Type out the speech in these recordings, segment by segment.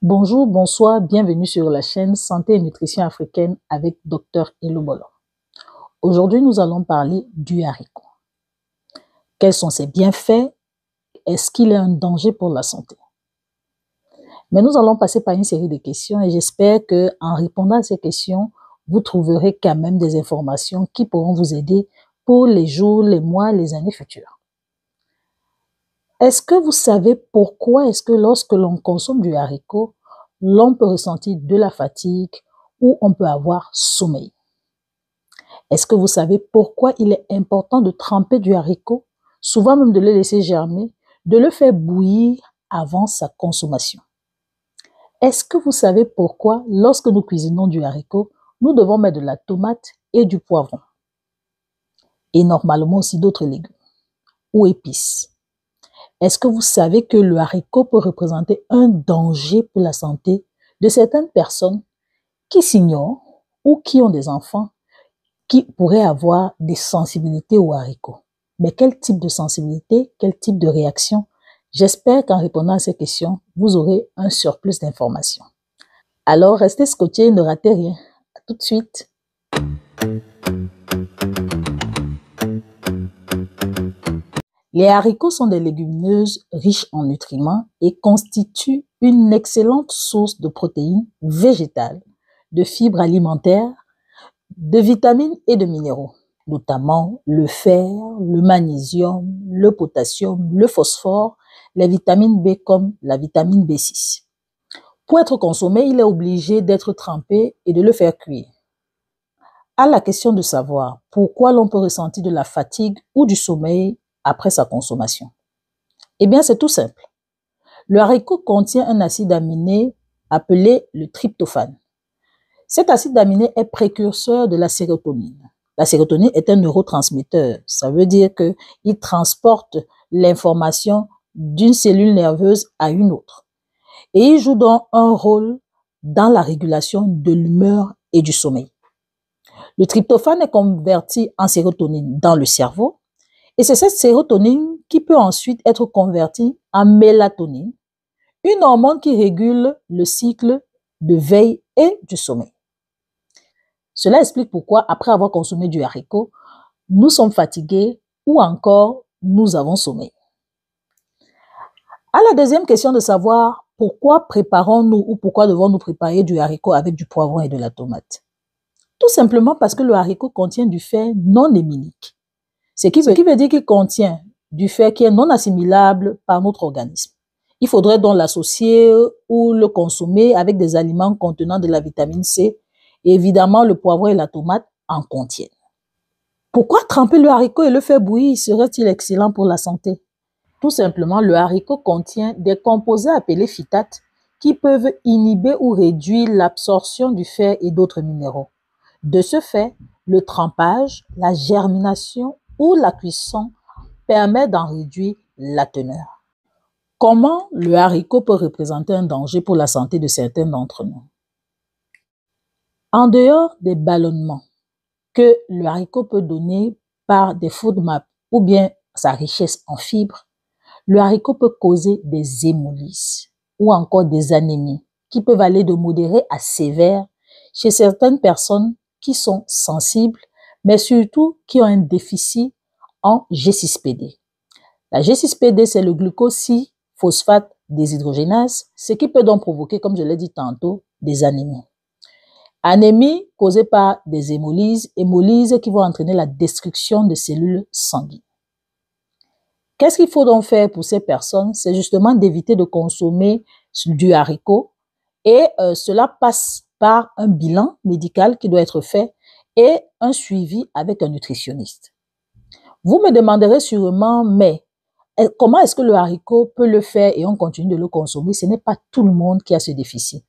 Bonjour, bonsoir, bienvenue sur la chaîne Santé et Nutrition Africaine avec Dr Elobolo. Aujourd'hui, nous allons parler du haricot. Quels sont ses bienfaits? Est-ce qu'il est un danger pour la santé? Mais nous allons passer par une série de questions et j'espère qu'en répondant à ces questions, vous trouverez quand même des informations qui pourront vous aider pour les jours, les mois, les années futures. Est-ce que vous savez pourquoi est-ce que lorsque l'on consomme du haricot, l'on peut ressentir de la fatigue ou on peut avoir sommeil? Est-ce que vous savez pourquoi il est important de tremper du haricot, souvent même de le laisser germer, de le faire bouillir avant sa consommation? Est-ce que vous savez pourquoi lorsque nous cuisinons du haricot, nous devons mettre de la tomate et du poivron? Et normalement aussi d'autres légumes ou épices. Est-ce que vous savez que le haricot peut représenter un danger pour la santé de certaines personnes qui s'ignorent ou qui ont des enfants qui pourraient avoir des sensibilités au haricot? Mais quel type de sensibilité, quel type de réaction? J'espère qu'en répondant à ces questions, vous aurez un surplus d'informations. Alors, restez scotchés, ne ratez rien. À tout de suite. Les haricots sont des légumineuses riches en nutriments et constituent une excellente source de protéines végétales, de fibres alimentaires, de vitamines et de minéraux, notamment le fer, le magnésium, le potassium, le phosphore, les vitamines B comme la vitamine B6. Pour être consommé, il est obligé d'être trempé et de le faire cuire. À la question de savoir pourquoi l'on peut ressentir de la fatigue ou du sommeil après sa consommation. Eh bien, c'est tout simple. Le haricot contient un acide aminé appelé le tryptophane. Cet acide aminé est précurseur de la sérotonine. La sérotonine est un neurotransmetteur. Ça veut dire qu'il transporte l'information d'une cellule nerveuse à une autre. Et il joue donc un rôle dans la régulation de l'humeur et du sommeil. Le tryptophane est converti en sérotonine dans le cerveau. Et c'est cette sérotonine qui peut ensuite être convertie en mélatonine, une hormone qui régule le cycle de veille et du sommeil. Cela explique pourquoi, après avoir consommé du haricot, nous sommes fatigués ou encore nous avons sommeil. À la deuxième question de savoir pourquoi préparons-nous ou pourquoi devons-nous préparer du haricot avec du poivron et de la tomate? Tout simplement parce que le haricot contient du fer non héminique. Ce qui veut dire qu'il contient du fer qui est non assimilable par notre organisme. Il faudrait donc l'associer ou le consommer avec des aliments contenant de la vitamine C. Et évidemment, le poivron et la tomate en contiennent. Pourquoi tremper le haricot et le faire bouillir serait-il excellent pour la santé? Tout simplement, le haricot contient des composés appelés phytates qui peuvent inhiber ou réduire l'absorption du fer et d'autres minéraux. De ce fait, le trempage, la germination ou la cuisson permet d'en réduire la teneur. Comment le haricot peut représenter un danger pour la santé de certains d'entre nous? En dehors des ballonnements que le haricot peut donner par des FODMAP ou bien sa richesse en fibres, le haricot peut causer des hémolyses ou encore des anémies qui peuvent aller de modérées à sévères chez certaines personnes qui sont sensibles, mais surtout qui ont un déficit en G6PD. La G6PD, c'est le glucosylphosphate déshydrogénase, ce qui peut donc provoquer, comme je l'ai dit tantôt, des anémies. Anémie causée par des hémolyses qui vont entraîner la destruction de cellules sanguines. Qu'est-ce qu'il faut donc faire pour ces personnes? C'est justement d'éviter de consommer du haricot et cela passe par un bilan médical qui doit être fait et un suivi avec un nutritionniste. Vous me demanderez sûrement, mais comment est-ce que le haricot peut le faire et on continue de le consommer? Ce n'est pas tout le monde qui a ce déficit.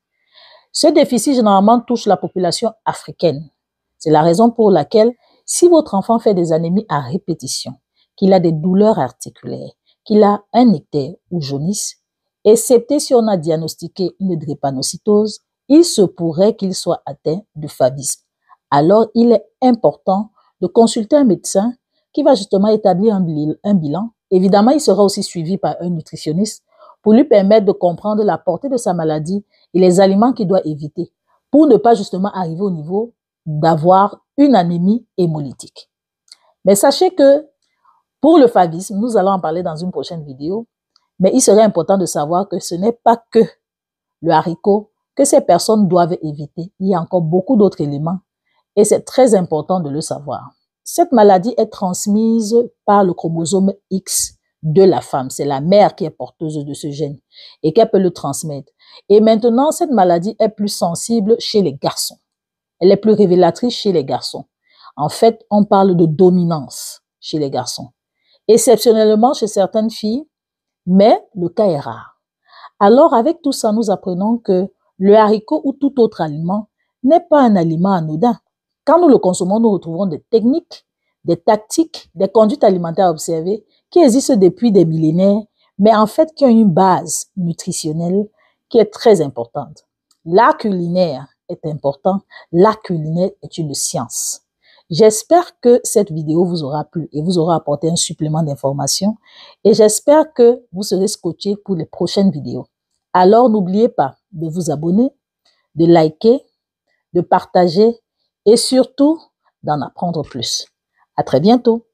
Ce déficit, généralement, touche la population africaine. C'est la raison pour laquelle, si votre enfant fait des anémies à répétition, qu'il a des douleurs articulaires, qu'il a un ictère ou jaunisse, excepté si on a diagnostiqué une drépanocytose, il se pourrait qu'il soit atteint de favisme. Alors, il est important de consulter un médecin qui va justement établir un bilan. Évidemment, il sera aussi suivi par un nutritionniste pour lui permettre de comprendre la portée de sa maladie et les aliments qu'il doit éviter pour ne pas justement arriver au niveau d'avoir une anémie hémolytique. Mais sachez que pour le favisme, nous allons en parler dans une prochaine vidéo, mais il serait important de savoir que ce n'est pas que le haricot que ces personnes doivent éviter. Il y a encore beaucoup d'autres éléments et c'est très important de le savoir. Cette maladie est transmise par le chromosome X de la femme. C'est la mère qui est porteuse de ce gène et qu'elle peut le transmettre. Et maintenant, cette maladie est plus sensible chez les garçons. Elle est plus révélatrice chez les garçons. En fait, on parle de dominance chez les garçons. Exceptionnellement chez certaines filles, mais le cas est rare. Alors, avec tout ça, nous apprenons que le haricot ou tout autre aliment n'est pas un aliment anodin. Quand nous le consommons, nous retrouvons des techniques, des tactiques, des conduites alimentaires observées qui existent depuis des millénaires, mais en fait qui ont une base nutritionnelle qui est très importante. L'art culinaire est important, l'art culinaire est une science. J'espère que cette vidéo vous aura plu et vous aura apporté un supplément d'information et j'espère que vous serez scotché pour les prochaines vidéos. Alors n'oubliez pas de vous abonner, de liker, de partager et surtout d'en apprendre plus. À très bientôt.